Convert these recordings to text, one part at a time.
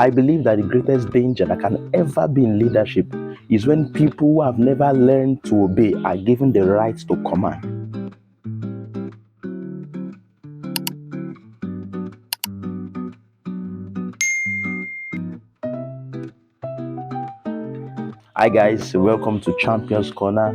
I believe that the greatest danger that can ever be in leadership is when people who have never learned to obey are given the right to command. Hi guys, welcome to Champions Corner.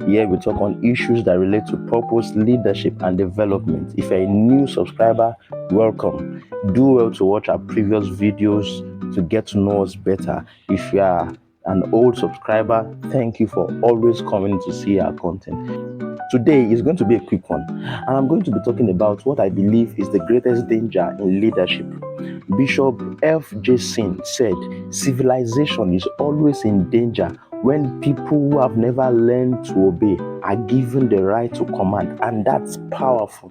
Here we talk on issues that relate to purpose, leadership, and development. If you're a new subscriber, welcome. Do well to watch our previous videos to get to know us better. If you are an old subscriber, thank you for always coming to see our content. Today is going to be a quick one, and I'm going to be talking about what I believe is the greatest danger in leadership. Bishop F.J. Sin said, civilization is always in danger when people who have never learned to obey are given the right to command, and that's powerful.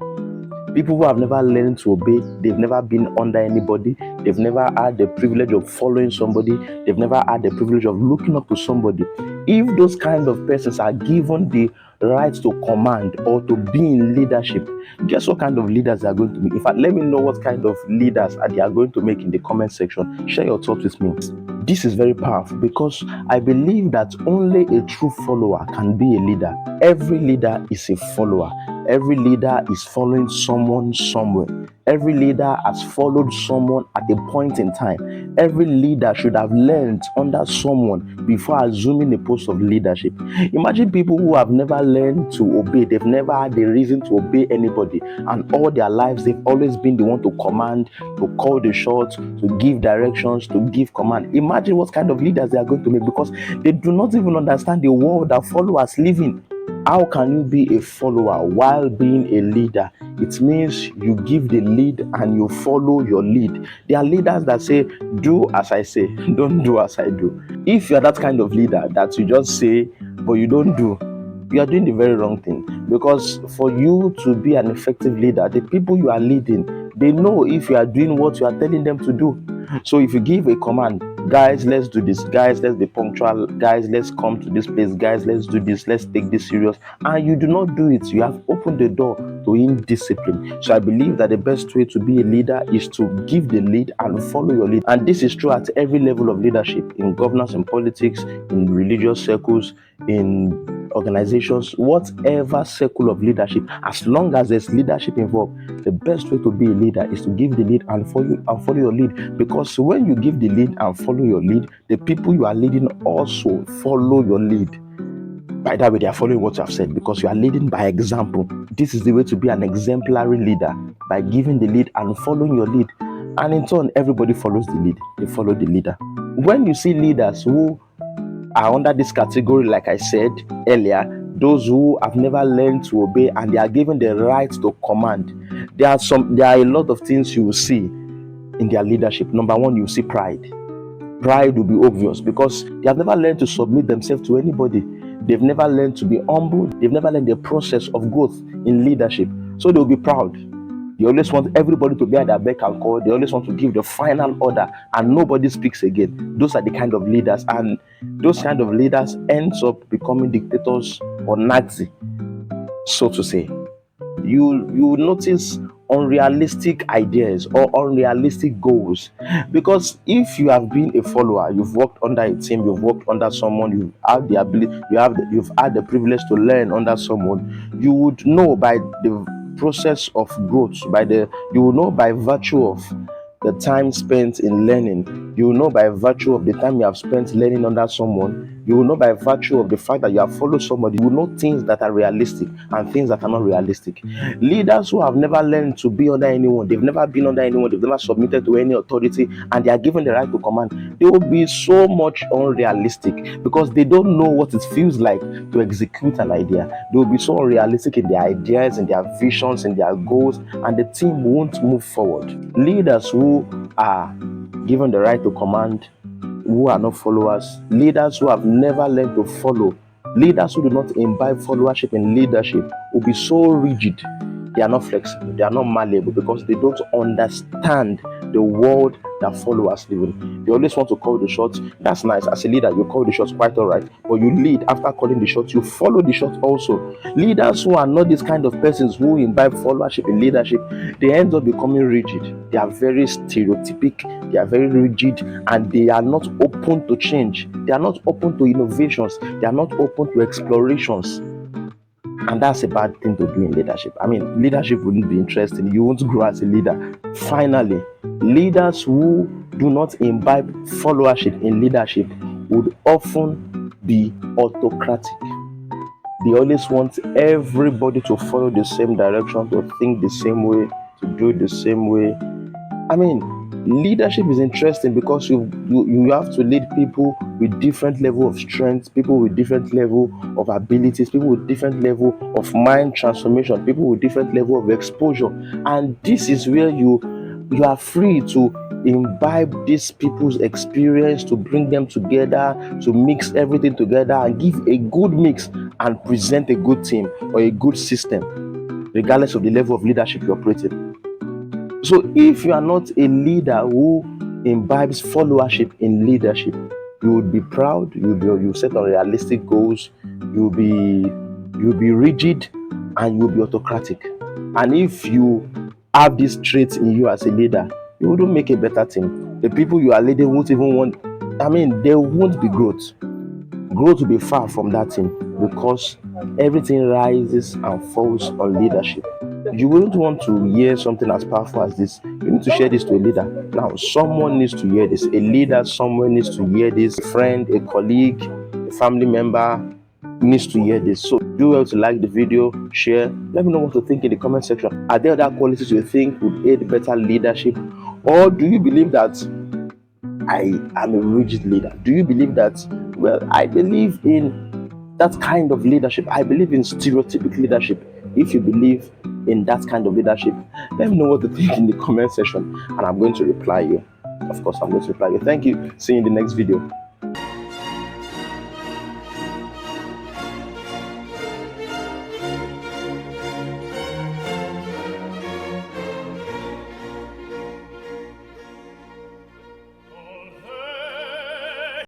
People who have never learned to obey, they've never been under anybody, they've never had the privilege of following somebody, they've never had the privilege of looking up to somebody. If those kind of persons are given the right to command or to be in leadership, guess what kind of leaders they are going to be? In fact, let me know what kind of leaders they are going to make in the comment section. Share your thoughts with me. This is very powerful because I believe that only a true follower can be a leader. Every leader is a follower. Every leader is following someone somewhere. Every leader has followed someone at a point in time. Every leader should have learned under someone before assuming a post of leadership. Imagine people who have never learned to obey. They've never had the reason to obey anybody. And all their lives, they've always been the one to command, to call the shots, to give directions, to give command. Imagine what kind of leaders they are going to make, because they do not even understand the world that followers live in. How can you be a follower while being a leader? It means you give the lead and you follow your lead. There are leaders that say, do as I say, don't do as I do. If you're that kind of leader that you just say, but you don't do, you are doing the very wrong thing. Because for you to be an effective leader, the people you are leading, they know if you are doing what you are telling them to do. So if you give a command, guys, let's do this, guys, let's be punctual, guys, let's come to this place, guys, let's do this, let's take this serious, and you do not do it, you have opened the door to indiscipline. So I believe that the best way to be a leader is to give the lead and follow your lead. And this is true at every level of leadership, in governance and politics, in religious circles, in organizations, whatever circle of leadership. As long as there's leadership involved, the best way to be a leader is to give the lead and follow your lead. Because when you give the lead and follow your lead, the people you are leading also follow your lead. By that way, they are following what you have said, because you are leading by example. This is the way to be an exemplary leader, by giving the lead and following your lead. And in turn, everybody follows the lead. They follow the leader. When you see leaders who are under this category, like I said earlier, those who have never learned to obey and they are given the right to command, there are a lot of things you will see in their leadership. Number one, you see pride. Pride will be obvious because they have never learned to submit themselves to anybody. They've never learned to be humble. They've never learned the process of growth in leadership. So they will be proud. They always want everybody to be at their beck and call. They always want to give the final order and nobody speaks again. Those are the kind of leaders, and those kind of leaders ends up becoming dictators or Nazi, so to say. You notice unrealistic ideas or unrealistic goals, because if you have been a follower, you've worked under a team, you've worked under someone, you've had the ability, you've had the privilege to learn under someone, you would know by the process of growth, you will know by virtue of the time spent in learning, you will know by virtue of the time you have spent learning under someone, you will know by virtue of the fact that you have followed somebody, you will know things that are realistic and things that are not realistic. Leaders who have never learned to be under anyone, they've never been under anyone, they've never submitted to any authority, and they are given the right to command, they will be so much unrealistic because they don't know what it feels like to execute an idea. They will be so unrealistic in their ideas, in their visions, in their goals, and the team won't move forward. Leaders who are given the right to command, who are not followers, leaders who have never learned to follow, leaders who do not imbibe followership in leadership will be so rigid. They are not flexible, they are not malleable, because they don't understand the world that followers live in. They always want to call the shots. That's nice. As a leader, you call the shots, quite all right. But you lead after calling the shots. You follow the shots also. Leaders who are not this kind of persons who imbibe followership in leadership, they end up becoming rigid. They are very stereotypic. They are very rigid, and they are not open to change. They are not open to innovations. They are not open to explorations. And that's a bad thing to do in leadership. I mean, leadership wouldn't be interesting. You won't grow as a leader. Finally, leaders who do not imbibe followership in leadership would often be autocratic. They always want everybody to follow the same direction, to think the same way, to do it the same way. I mean, leadership is interesting because you have to lead people with different level of strength, people with different level of abilities, people with different level of mind transformation, people with different level of exposure. And this is where you are free to imbibe these people's experience, to bring them together, to mix everything together and give a good mix and present a good team or a good system, regardless of the level of leadership you operate in. So if you are not a leader who imbibes followership in leadership, you would be proud, you set unrealistic goals, you'll be rigid, and you'll be autocratic. And if you have these traits in you as a leader, you wouldn't make a better team. The people you are leading won't even want, there won't be growth. Growth will be far from that team because everything rises and falls on leadership. You wouldn't want to hear something as powerful as this. You need to share this to a leader. Now, someone needs to hear this. A leader, someone needs to hear this. A friend, a colleague, a family member needs to hear this. So do well to like the video, share. Let me know what you think in the comment section. Are there other qualities you think would aid better leadership? Or do you believe that I am a rigid leader? Do you believe that, well, I believe in that kind of leadership. I believe in stereotypic leadership. If you believe in that kind of leadership, let me know what you think in the comment section, and I'm going to reply you. Of course, I'm going to reply you. Thank you. See you in the next video.